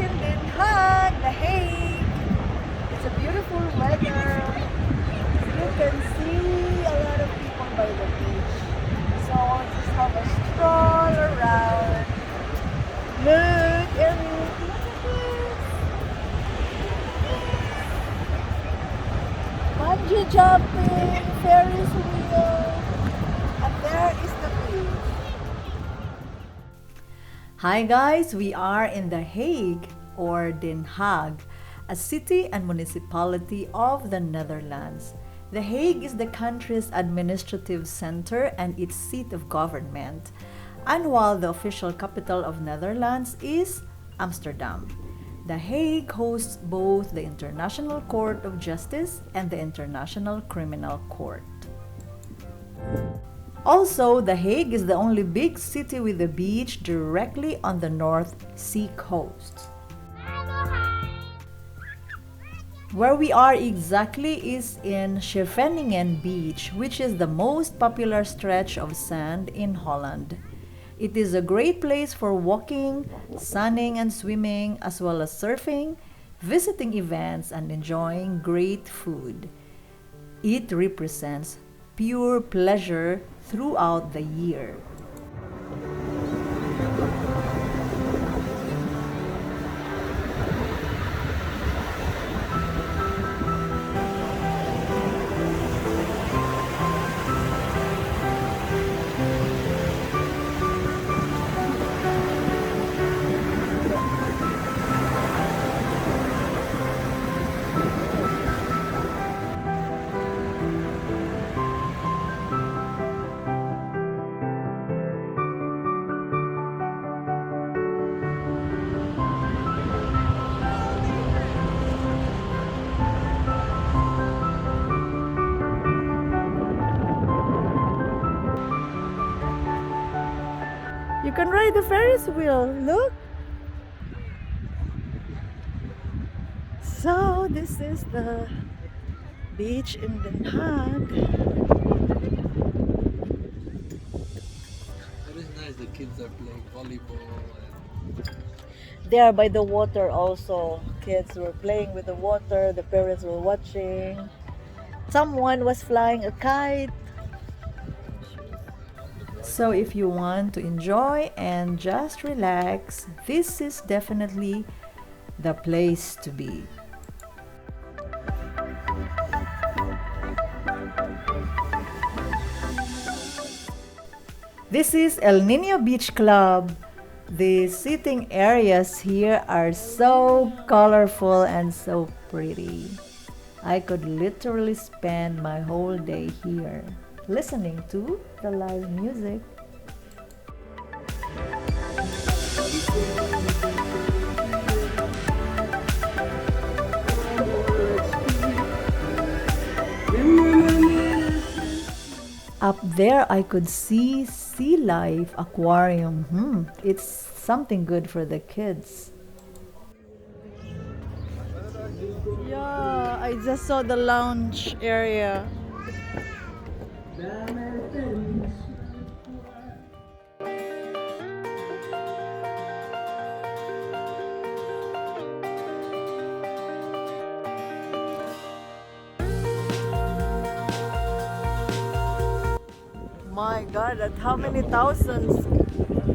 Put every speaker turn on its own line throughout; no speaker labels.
in Den Haag, The Hague. It's a beautiful weather. You can see a lot of people by the beach. So let's just have a stroll around. Look, Eric, look at this. Bungee jumping, Ferris wheel, and there is the beach. Hi guys, we are in The Hague or Den Haag, a city and municipality of the Netherlands. The Hague is the country's administrative center and its seat of government, and while the official capital of Netherlands is Amsterdam. The Hague hosts both the International Court of Justice and the International Criminal Court. Also, The Hague is the only big city with a beach directly on the North Sea coast. Where we are exactly is in Scheveningen Beach, which is the most popular stretch of sand in Holland. It is a great place for walking, sunning and swimming, as well as surfing, visiting events, and enjoying great food. It represents pure pleasure throughout the year. You can ride the Ferris wheel, look! So this is the beach in Den Haag.
That is nice, the kids are playing volleyball.
There by the water also, kids were playing with the water, the parents were watching. Someone was flying a kite. So if you want to enjoy and just relax, this is definitely the place to be. This is El Nino Beach Club. The sitting areas here are so colorful and so pretty. I could literally spend my whole day here, listening to the live music. Up there I could see sea life aquarium. It's something good for the kids. Yeah, I just saw the lounge area. My God, at how many thousands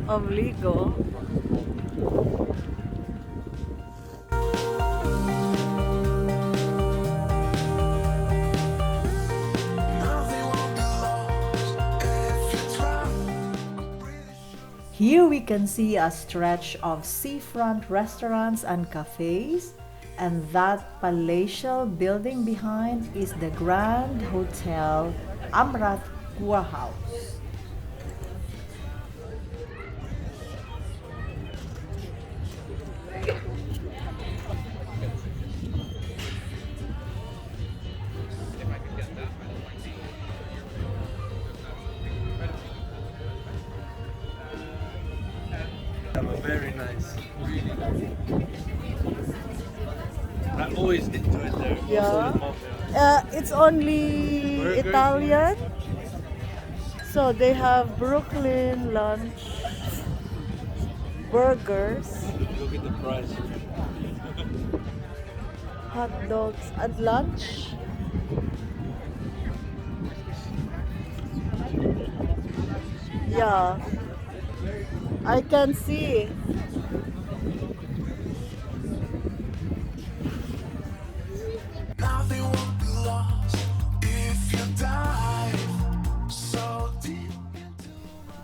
of Lego? Here we can see a stretch of seafront restaurants and cafes, and that palatial building behind is the Grand Hotel Amrath Kurhaus.
Very nice, really nice. I always enjoy there.
Yeah.
Also the mafia.
It's only
Burgers.
Italian. So they have Brooklyn lunch, burgers.
Look at the price.
hot dogs at lunch. Yeah, I can see.
Nothing will be lost if you dive so deep.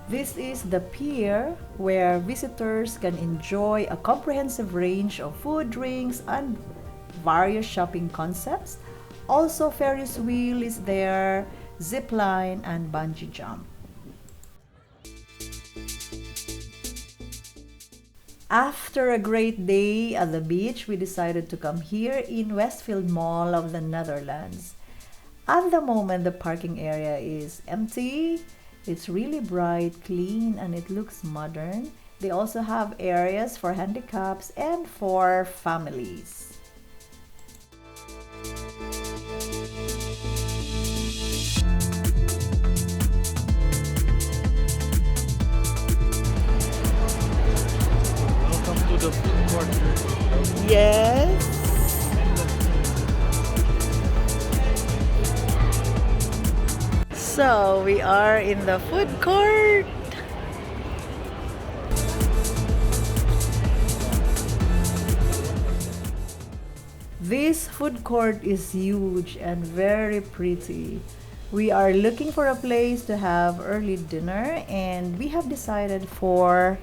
This is the pier where visitors can enjoy a comprehensive range of food, drinks, and various shopping concepts. Also, Ferris wheel is there, zip line, and bungee jump. After a great day at the beach, we decided to come here in Westfield Mall of the Netherlands. At the moment, the parking area is empty. It's really bright, clean, and it looks modern. They also have areas for handicaps and for families.
Welcome to the food court.
Yes. So we are in the food court. This food court is huge and very pretty. We are looking for a place to have early dinner and we have decided for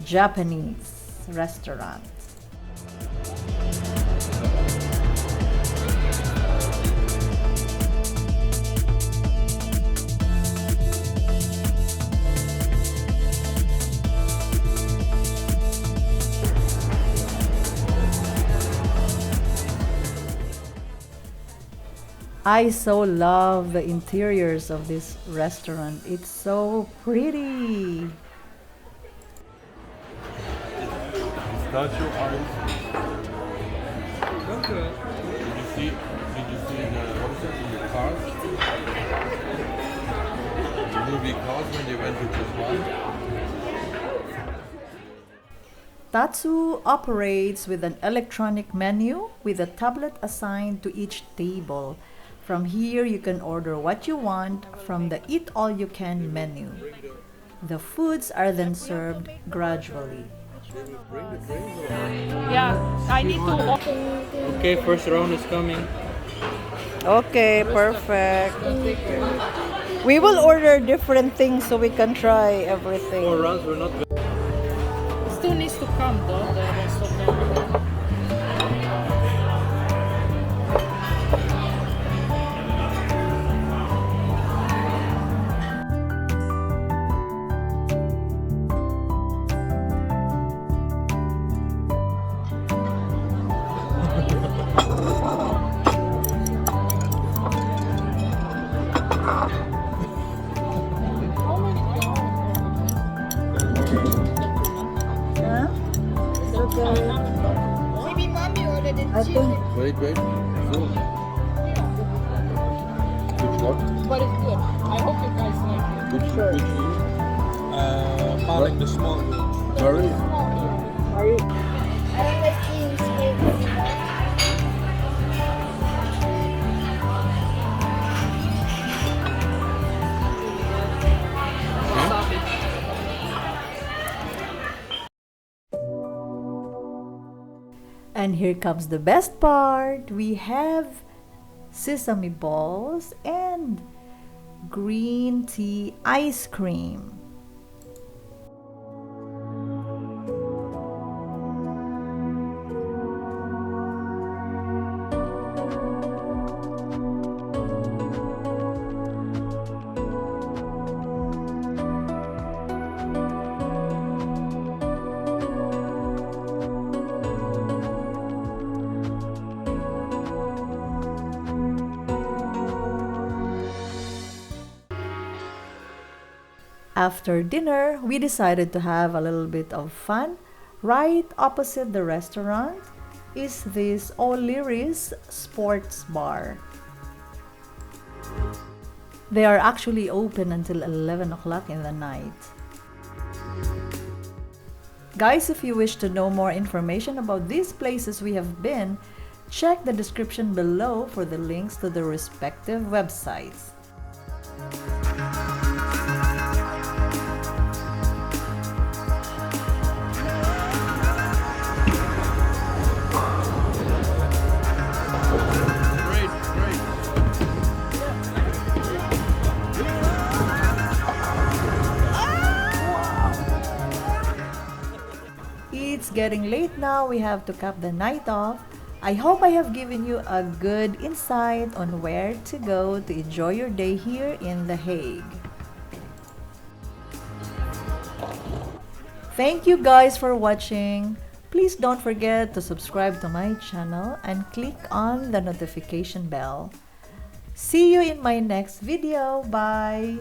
Japanese restaurant. I so love the interiors of this restaurant. It's so pretty.
Statue art. Did you see the what is it in the cars? The movie Cars when they went to Japan?
TATSU operates with an electronic menu with a tablet assigned to each table. From here, you can order what you want from the Eat All You Can menu. The foods are then served gradually.
Yeah, I need to.
Okay, first round is coming.
Okay, perfect. We will order different things so we can try everything.
4 rounds we're not
Still needs to come though. The rest of them.
Huh? It's okay.
Maybe mommy ordered it
I
too.
think
Wait. So. Which one?
But it's good. I hope you guys like it.
Which
Paling the small one.
Curry?
are you
I don't like eating spaghetti.
And here comes the best part. We have sesame balls and green tea ice cream. After dinner, we decided to have a little bit of fun. Right opposite the restaurant is this O'Leary's Sports Bar. They are actually open until 11 o'clock in the night. Guys, if you wish to know more information about these places we have been, Check the description below for the links to the respective websites.
Great, great.
It's getting late now. We have to cap the night off. I hope I have given you a good insight on where to go to enjoy your day here in The Hague. Thank you guys for watching. Please don't forget to subscribe to my channel and click on the notification bell. See you in my next video. Bye!